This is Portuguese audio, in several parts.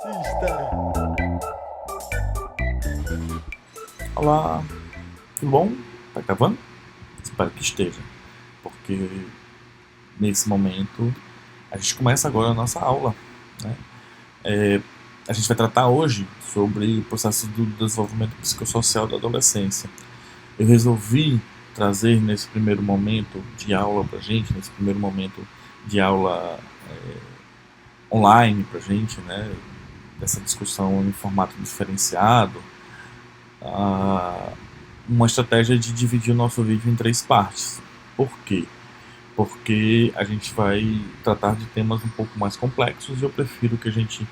Assista! Olá, tudo bom? Tá gravando? Espero que esteja, porque nesse momento a gente começa agora a nossa aula, né? A gente vai tratar hoje sobre o processo do desenvolvimento psicossocial da adolescência. Eu resolvi trazer nesse primeiro momento de aula pra gente, nesse primeiro momento de aula online pra gente, né? Dessa discussão em formato diferenciado, a uma estratégia de dividir o nosso vídeo em três partes. Por quê? Porque a gente vai tratar de temas um pouco mais complexos e eu prefiro que a gente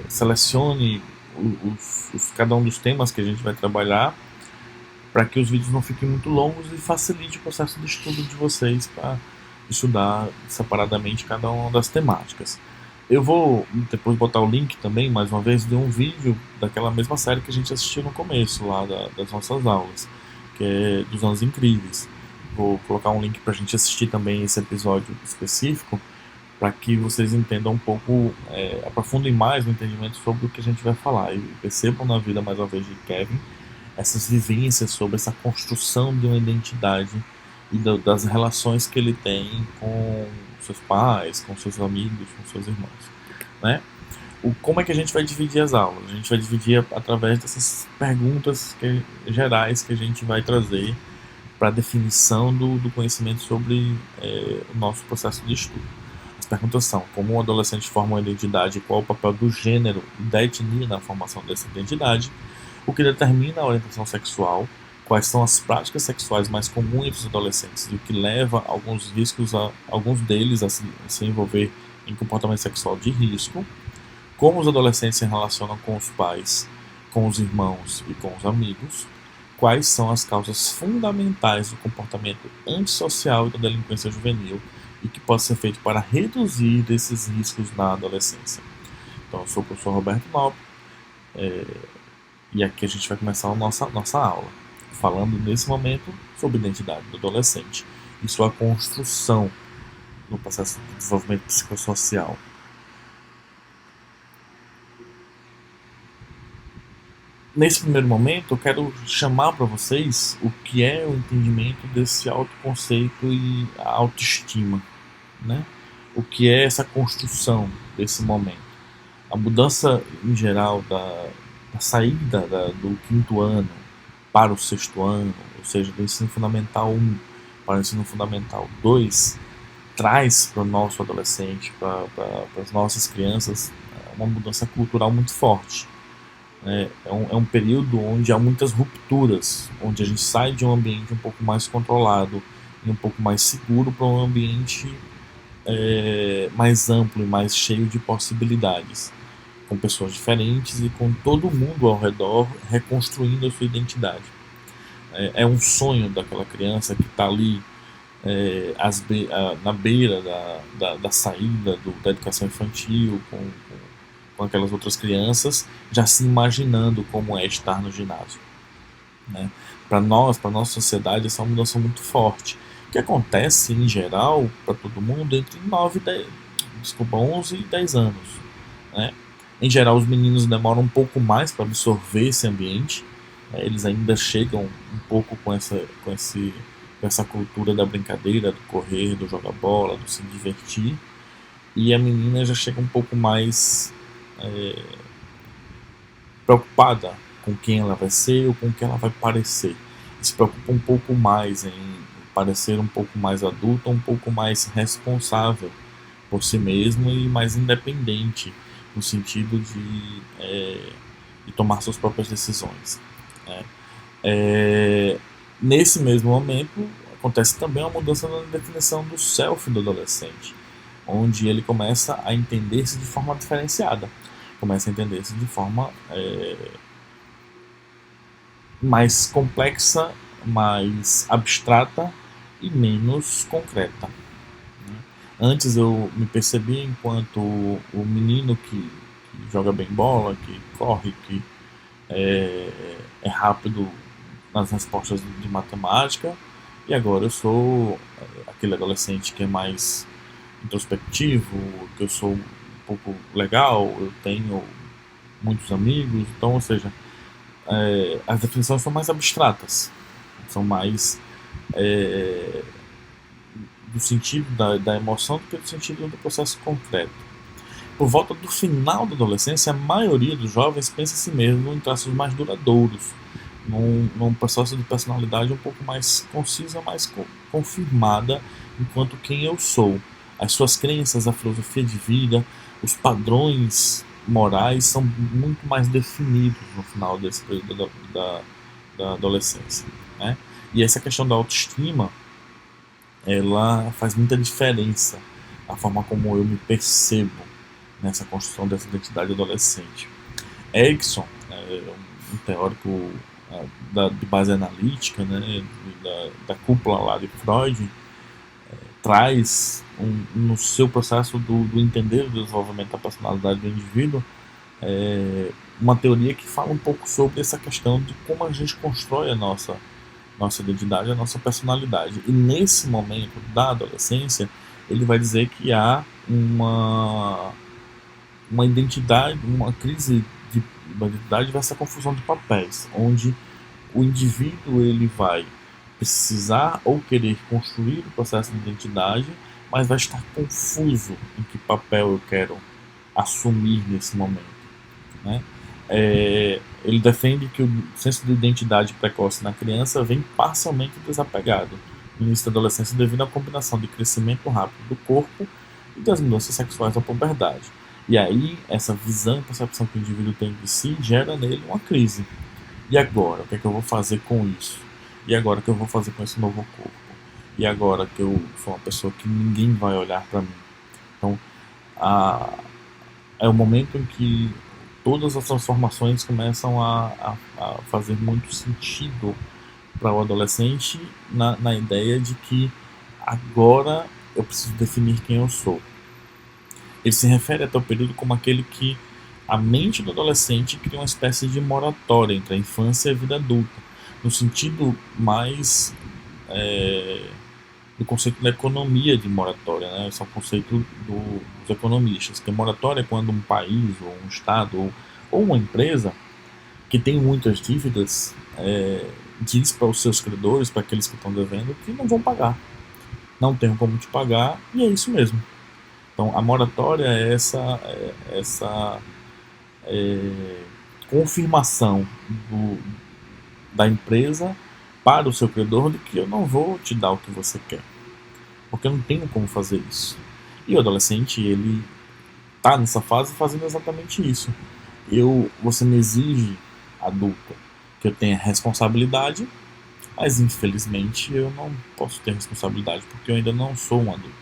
selecione cada um dos temas que a gente vai trabalhar para que os vídeos não fiquem muito longos e facilite o processo de estudo de vocês para estudar separadamente cada uma das temáticas. Eu vou depois botar o link também, mais uma vez, de um vídeo daquela mesma série que a gente assistiu no começo lá das nossas aulas, que é dos Anos Incríveis. Vou colocar um link para a gente assistir também esse episódio específico, para que vocês entendam um pouco, aprofundem mais no entendimento sobre o que a gente vai falar e percebam na vida, mais uma vez, de Kevin, essas vivências sobre essa construção de uma identidade e das relações que ele tem com seus pais, com seus amigos, com seus irmãos, né? Como é que a gente vai dividir as aulas? A gente vai dividir através dessas perguntas gerais que a gente vai trazer para a definição do conhecimento sobre o nosso processo de estudo. As perguntas são: como um adolescente forma uma identidade e qual é o papel do gênero e da etnia na formação dessa identidade? O que determina a orientação sexual? Quais são as práticas sexuais mais comuns entre os adolescentes e o que leva alguns deles a se envolver em comportamento sexual de risco? Como os adolescentes se relacionam com os pais, com os irmãos e com os amigos? Quais são as causas fundamentais do comportamento antissocial e da delinquência juvenil e que pode ser feito para reduzir esses riscos na adolescência? Então, eu sou o professor Roberto Nobre, e aqui a gente vai começar a nossa aula, falando nesse momento sobre identidade do adolescente e sua construção no processo de desenvolvimento psicossocial. Nesse primeiro momento, eu quero chamar para vocês o que é o entendimento desse autoconceito e a autoestima, né? O que é essa construção desse momento. A mudança em geral da saída do quinto ano para o sexto ano, ou seja, do ensino fundamental 1 para o ensino fundamental 2, traz para o nosso adolescente, para as nossas crianças, uma mudança cultural muito forte. É um período onde há muitas rupturas, onde a gente sai de um ambiente um pouco mais controlado e um pouco mais seguro para um ambiente mais amplo e mais cheio de possibilidades, com pessoas diferentes e com todo mundo ao redor reconstruindo a sua identidade. É um sonho daquela criança que está ali na beira da saída da educação infantil, com aquelas outras crianças, já se imaginando como é estar no ginásio, né? Para nós, para nossa sociedade, essa é uma mudança muito forte, que acontece em geral para todo mundo entre 11 e 10 anos, né? Em geral, os meninos demoram um pouco mais para absorver esse ambiente, né? Eles ainda chegam um pouco com essa cultura da brincadeira, do correr, do jogar bola, do se divertir, e a menina já chega um pouco mais preocupada com quem ela vai ser ou com o que ela vai parecer. Se preocupa um pouco mais em parecer um pouco mais adulta, um pouco mais responsável por si mesmo e mais independente no sentido de tomar suas próprias decisões, né? Nesse mesmo momento acontece também uma mudança na definição do self do adolescente, onde ele começa a entender-se de forma diferenciada, começa a entender-se de forma mais complexa, mais abstrata e menos concreta. Antes eu me percebia enquanto o menino que joga bem bola, que corre, que é rápido nas respostas de matemática, e agora eu sou aquele adolescente que é mais introspectivo, que eu sou um pouco legal, eu tenho muitos amigos, então, ou seja, as definições são mais abstratas, são mais é, do sentido da emoção do que do sentido do processo concreto. Por volta do final da adolescência, a maioria dos jovens pensa em si mesmo em traços mais duradouros, num processo de personalidade um pouco mais concisa, mais confirmada enquanto quem eu sou. As suas crenças, a filosofia de vida, os padrões morais são muito mais definidos no final desse período da adolescência, né? E essa questão da autoestima, ela faz muita diferença a forma como eu me percebo nessa construção dessa identidade adolescente. Erickson, um teórico de base analítica, né, da cúpula lá de Freud, traz no seu processo do entender o desenvolvimento da personalidade do indivíduo uma teoria que fala um pouco sobre essa questão de como a gente constrói a nossa identidade, a nossa personalidade. E nesse momento da adolescência, ele vai dizer que há uma identidade, uma crise de uma identidade versus a confusão de papéis, onde o indivíduo ele vai precisar ou querer construir o processo de identidade, mas vai estar confuso em que papel eu quero assumir nesse momento, né? Ele defende que o senso de identidade precoce na criança vem parcialmente desapegado no início da adolescência devido à combinação de crescimento rápido do corpo e das mudanças sexuais da puberdade. E aí, essa visão e percepção que o indivíduo tem de si gera nele uma crise. E agora? O que é que eu vou fazer com isso? E agora o que eu vou fazer com esse novo corpo? E agora que eu sou uma pessoa que ninguém vai olhar para mim? Então, é o momento em que todas as transformações começam a fazer muito sentido para o adolescente na ideia de que agora eu preciso definir quem eu sou. Ele se refere até o período como aquele que a mente do adolescente cria uma espécie de moratória entre a infância e a vida adulta, no sentido mais do conceito da economia de moratória, né? Esse é o conceito dos economistas, que moratória é quando um país, ou um estado, ou uma empresa que tem muitas dívidas diz para os seus credores, para aqueles que estão devendo, que não vão pagar, não tem como te pagar, e é isso mesmo. Então, a moratória é essa confirmação da empresa para o seu credor de que eu não vou te dar o que você quer, porque eu não tenho como fazer isso. E o adolescente, ele está nessa fase fazendo exatamente isso. Você me exige, adulto, que eu tenha responsabilidade, mas infelizmente eu não posso ter responsabilidade porque eu ainda não sou um adulto.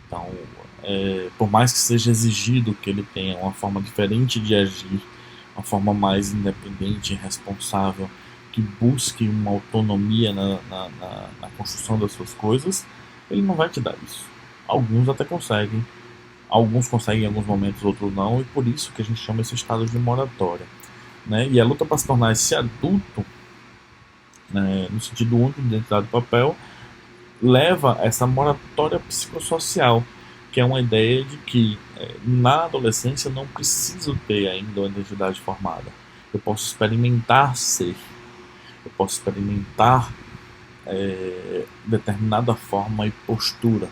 Então, por mais que seja exigido que ele tenha uma forma diferente de agir, uma forma mais independente e responsável, que busque uma autonomia na construção das suas coisas, ele não vai te dar isso. Alguns até conseguem, alguns conseguem em alguns momentos, outros não, e por isso que a gente chama esse estado de moratória, né? E a luta para se tornar esse adulto, né, no sentido único de identidade do papel, leva a essa moratória psicossocial, que é uma ideia de que na adolescência eu não preciso ter ainda uma identidade formada. Eu posso experimentar ser, eu posso experimentar determinada forma e postura.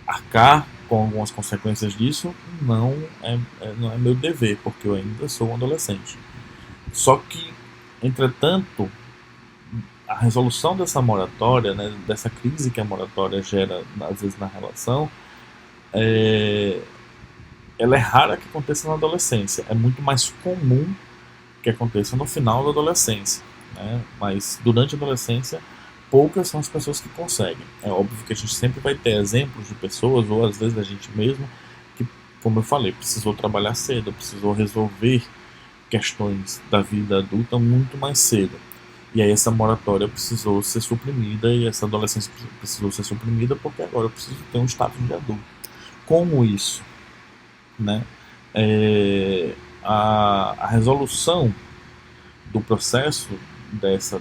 Arcar com algumas consequências disso não é meu dever, porque eu ainda sou um adolescente. Só que, entretanto, a resolução dessa moratória, né, dessa crise que a moratória gera, às vezes, na relação, ela é rara que aconteça na adolescência. É muito mais comum que aconteça no final da adolescência, né? Mas durante a adolescência, poucas são as pessoas que conseguem. É óbvio que a gente sempre vai ter exemplos de pessoas, ou às vezes a gente mesmo, que, como eu falei, precisou trabalhar cedo, precisou resolver questões da vida adulta muito mais cedo. E aí essa moratória precisou ser suprimida e essa adolescência precisou ser suprimida porque agora eu preciso ter um status de adulto. Como isso, né? A resolução do processo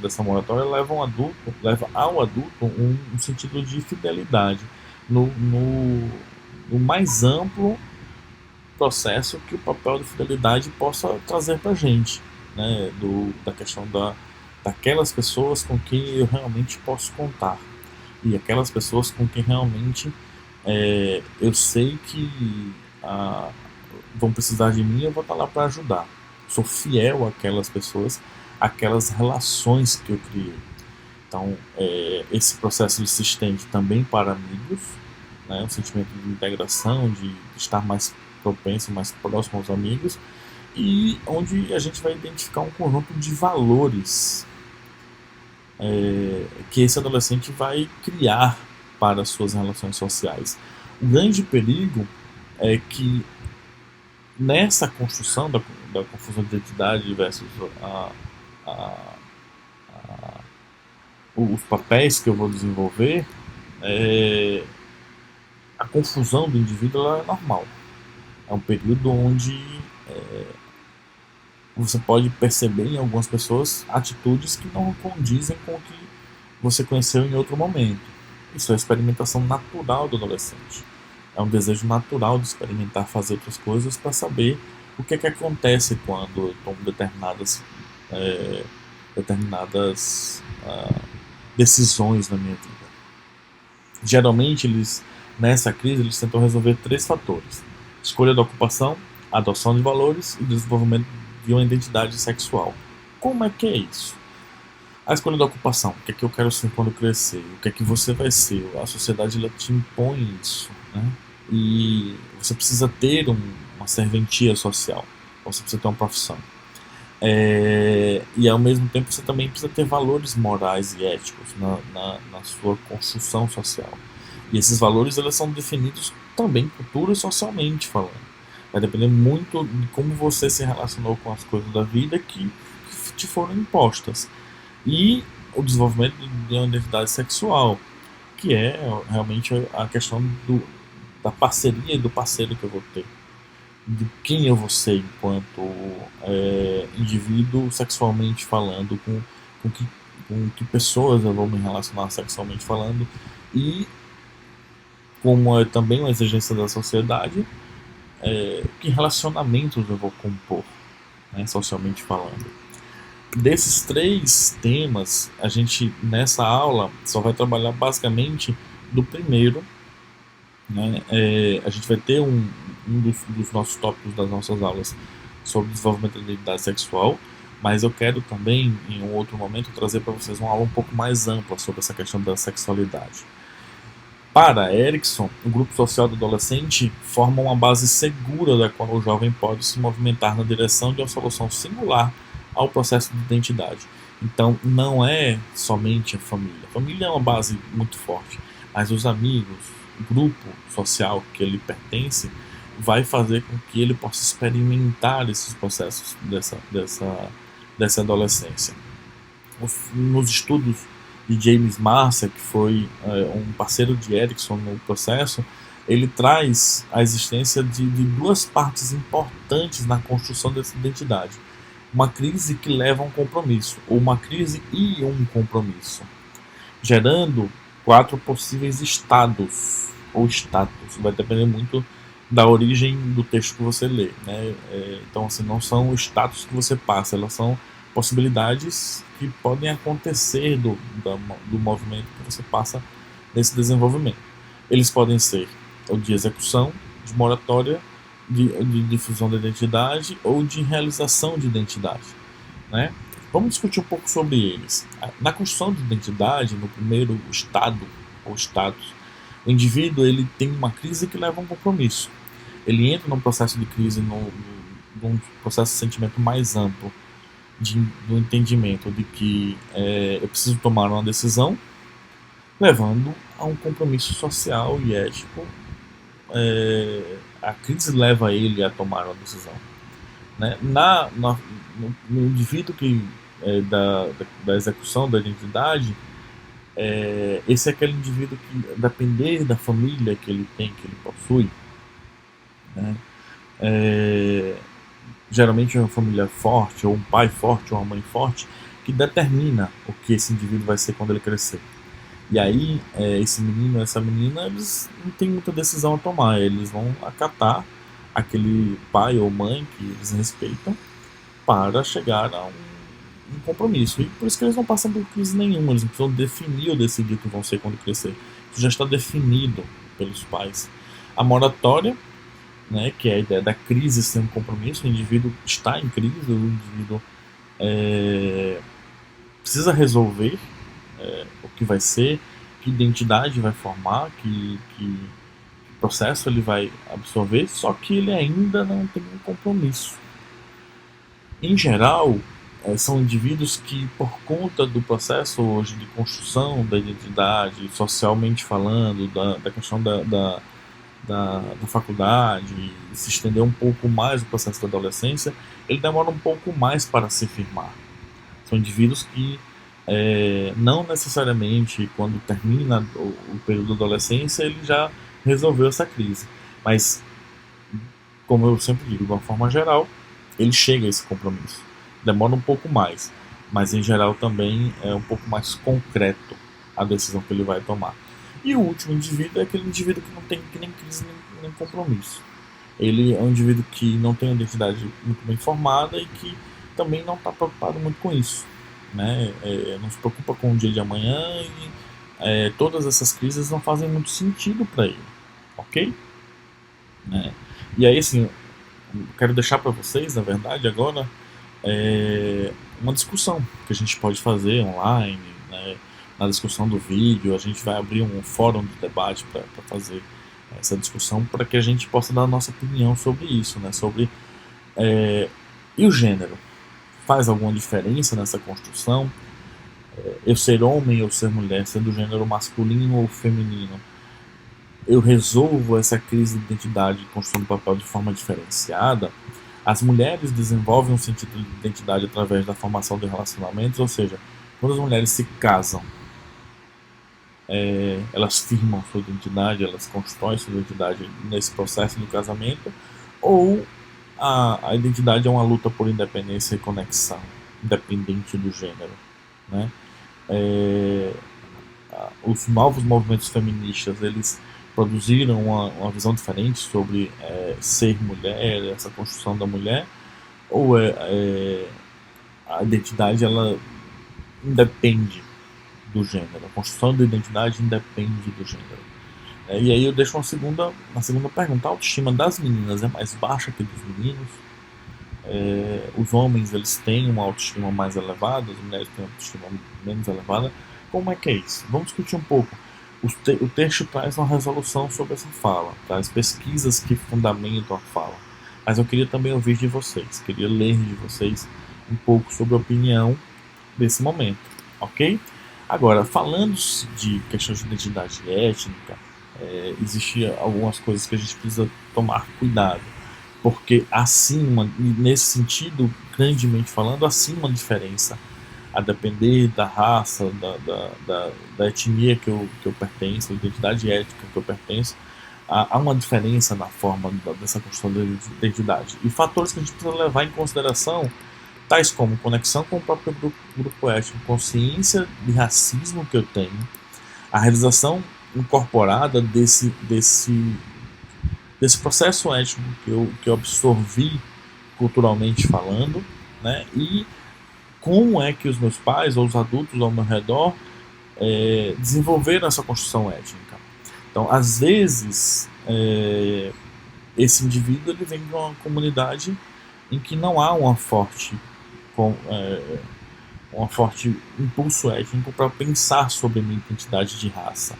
dessa moratória leva ao adulto um sentido de fidelidade no mais amplo processo que o papel de fidelidade possa trazer para a gente, né? Da questão daquelas pessoas com quem eu realmente posso contar e aquelas pessoas com quem realmente eu sei que vão precisar de mim, eu vou estar lá para ajudar. Sou fiel àquelas pessoas, àquelas relações que eu criei. Então, esse processo se estende também para amigos, né? Um sentimento de integração, de estar mais propenso, mais próximo aos amigos, e onde a gente vai identificar um conjunto de valores que esse adolescente vai criar para as suas relações sociais. O grande perigo é que nessa construção da confusão de identidade versus a, os papéis que eu vou desenvolver, é, a confusão do indivíduo ela é normal. É um período onde você pode perceber em algumas pessoas atitudes que não condizem com o que você conheceu em outro momento. Isso é a experimentação natural do adolescente. É um desejo natural de experimentar fazer outras coisas para saber o que é que acontece quando eu tomo determinadas decisões na minha vida. Geralmente, nessa crise, eles tentam resolver três fatores: escolha da ocupação, adoção de valores e desenvolvimento de uma identidade sexual. Como é que é isso? A escolha da ocupação, o que é que eu quero ser quando eu crescer, o que é que você vai ser, a sociedade ela te impõe isso, né? E você precisa ter uma serventia social, você precisa ter uma profissão. E ao mesmo tempo você também precisa ter valores morais e éticos na sua construção social. E esses valores eles são definidos também cultura e socialmente falando. Vai depender muito de como você se relacionou com as coisas da vida que te foram impostas. E o desenvolvimento de uma identidade sexual, que é realmente a questão da parceria e do parceiro que eu vou ter, de quem eu vou ser enquanto indivíduo sexualmente falando, com, que, com que pessoas eu vou me relacionar sexualmente falando, e como é também uma exigência da sociedade, que relacionamentos eu vou compor, né, socialmente falando. Desses três temas, a gente nessa aula só vai trabalhar basicamente do primeiro, né? A gente vai ter um dos nossos tópicos das nossas aulas sobre desenvolvimento da identidade sexual, mas eu quero também, em um outro momento, trazer para vocês uma aula um pouco mais ampla sobre essa questão da sexualidade. Para Erikson, o grupo social do adolescente forma uma base segura da qual o jovem pode se movimentar na direção de uma solução singular ao processo de identidade. Então, não é somente a família. A família é uma base muito forte, mas os amigos, o grupo social que ele pertence, vai fazer com que ele possa experimentar esses processos dessa adolescência. Nos estudos de James Marcia, que foi um parceiro de Erikson no processo, ele traz a existência de duas partes importantes na construção dessa identidade: uma crise que leva a um compromisso, ou uma crise e um compromisso, gerando 4 possíveis estados ou status. Vai depender muito da origem do texto que você lê, né? Então, assim, não são os status que você passa, elas são possibilidades que podem acontecer do movimento que você passa nesse desenvolvimento. Eles podem ser o de execução, de moratória, de difusão da identidade ou de realização de identidade, né? Vamos discutir um pouco sobre eles. Na construção de identidade, no primeiro estado ou status, o indivíduo ele tem uma crise que leva a um compromisso. Ele entra num processo de crise, num processo de sentimento mais amplo, do entendimento de que eu preciso tomar uma decisão, levando a um compromisso social e ético. A crise leva ele a tomar uma decisão, né? No indivíduo que da execução da identidade, esse é aquele indivíduo que, depender da família que ele tem, que ele possui, né? Geralmente é uma família forte, ou um pai forte, ou uma mãe forte, que determina o que esse indivíduo vai ser quando ele crescer. E aí, esse menino, essa menina, eles não têm muita decisão a tomar, eles vão acatar aquele pai ou mãe que eles respeitam para chegar a um compromisso. E por isso que eles não passam por crise nenhuma, eles não precisam definir ou decidir o que vão ser quando crescer. Isso já está definido pelos pais. A moratória, né, que é a ideia da crise ser um compromisso, o indivíduo está em crise, o indivíduo precisa resolver o que vai ser, que identidade vai formar, que processo ele vai absorver, só que ele ainda não tem um compromisso. Em geral, são indivíduos que, por conta do processo hoje de construção da identidade, socialmente falando, da questão da faculdade, se estender um pouco mais o processo da adolescência, ele demora um pouco mais para se firmar. São indivíduos que não necessariamente quando termina o período da adolescência ele já resolveu essa crise, mas como eu sempre digo, de uma forma geral, ele chega a esse compromisso. Demora um pouco mais, mas em geral também é um pouco mais concreto a decisão que ele vai tomar. E o último indivíduo é aquele indivíduo que não tem nem crise nem compromisso. Ele é um indivíduo que não tem uma identidade muito bem formada e que também não está preocupado muito com isso, né? Não se preocupa com o dia de amanhã e todas essas crises não fazem muito sentido para ele, ok? Né? E aí, assim, quero deixar para vocês, na verdade, agora uma discussão que a gente pode fazer online, né? Na discussão do vídeo, a gente vai abrir um fórum de debate para fazer essa discussão para que a gente possa dar a nossa opinião sobre isso, né? Sobre e o gênero faz alguma diferença nessa construção? Eu ser homem ou ser mulher, ser do gênero masculino ou feminino, eu resolvo essa crise de identidade construindo o papel de forma diferenciada? As mulheres desenvolvem um sentido de identidade através da formação de relacionamentos, ou seja, quando as mulheres se casam, elas firmam sua identidade, elas constroem sua identidade nesse processo do casamento, ou a identidade é uma luta por independência e conexão, independente do gênero, né? Os novos movimentos feministas, eles produziram uma visão diferente sobre ser mulher, essa construção da mulher, ou a identidade ela independe do gênero, a construção da identidade independe do gênero. E aí eu deixo uma segunda pergunta: a autoestima das meninas é mais baixa que dos meninos? Os homens eles têm uma autoestima mais elevada, as mulheres têm uma autoestima menos elevada? Como é que é isso? Vamos discutir um pouco. O texto traz uma resolução sobre essa fala, traz pesquisas que fundamentam a fala, mas eu queria também ouvir de vocês, queria ler de vocês um pouco sobre a opinião desse momento, ok? Agora, falando de questões de identidade étnica, existem algumas coisas que a gente precisa tomar cuidado, porque nesse sentido, grandemente falando, uma diferença a depender da raça, da etnia que eu pertenço, da identidade étnica que eu pertenço, há uma diferença na forma dessa construção da identidade. E fatores que a gente precisa levar em consideração, tais como conexão com o próprio grupo étnico, consciência de racismo que eu tenho, a realização incorporada desse processo étnico que eu absorvi culturalmente falando, né? E como é que os meus pais ou os adultos ao meu redor desenvolveram essa construção étnica. Então, às vezes, esse indivíduo ele vem de uma comunidade em que não há um forte impulso étnico para pensar sobre a minha identidade de raça.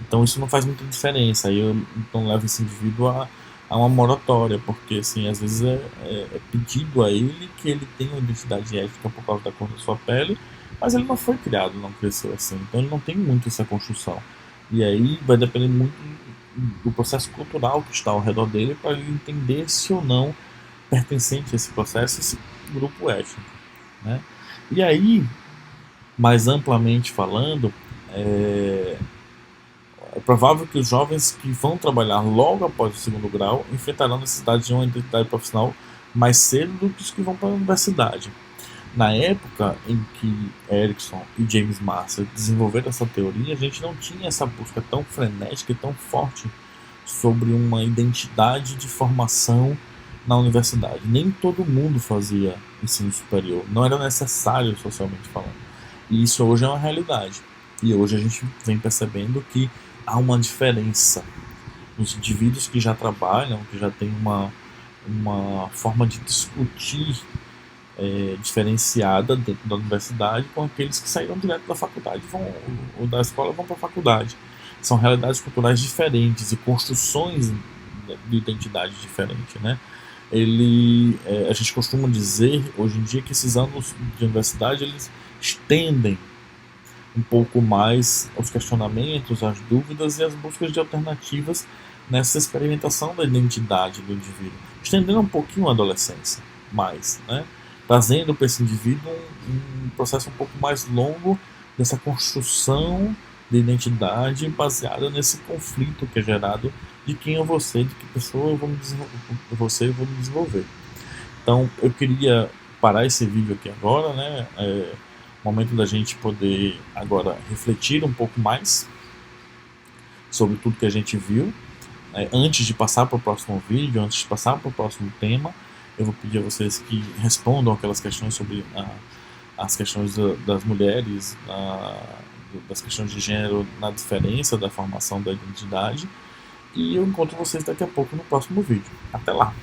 Então isso não faz muita diferença. Aí eu então levo esse indivíduo a uma moratória, porque assim, às vezes é pedido a ele que ele tenha uma identidade étnica por causa da cor da sua pele, mas ele não foi criado, não cresceu assim, então ele não tem muito essa construção. E aí vai depender muito do processo cultural que está ao redor dele para ele entender se ou não pertencente a esse processo, esse grupo étnico, né? E aí, mais amplamente falando, é provável que os jovens que vão trabalhar logo após o segundo grau enfrentarão a necessidade de uma identidade profissional mais cedo do que os que vão para a universidade. Na época em que Erikson e James Marshall desenvolveram essa teoria, a gente não tinha essa busca tão frenética e tão forte sobre uma identidade de formação na universidade. Nem todo mundo fazia ensino superior, não era necessário socialmente falando. E isso hoje é uma realidade. E hoje a gente vem percebendo que há uma diferença nos indivíduos que já trabalham, que já têm uma forma de discutir diferenciada dentro da universidade com aqueles que saíram direto da faculdade ou da escola e vão para a faculdade. São realidades culturais diferentes e construções de identidade diferentes, né? A gente costuma dizer hoje em dia que esses anos de universidade eles estendem um pouco mais os questionamentos, as dúvidas e as buscas de alternativas nessa experimentação da identidade do indivíduo, estendendo um pouquinho a adolescência, mais, né? Trazendo para esse indivíduo um processo um pouco mais longo dessa construção de identidade baseada nesse conflito que é gerado de quem é você, de que pessoa você eu vou me desenvolver. Então eu queria parar esse vídeo aqui agora, né? Momento da gente poder agora refletir um pouco mais sobre tudo que a gente viu. Antes de passar para o próximo vídeo, antes de passar para o próximo tema, eu vou pedir a vocês que respondam aquelas questões sobre as questões das mulheres, das questões de gênero na diferença da formação da identidade. E eu encontro vocês daqui a pouco no próximo vídeo. Até lá!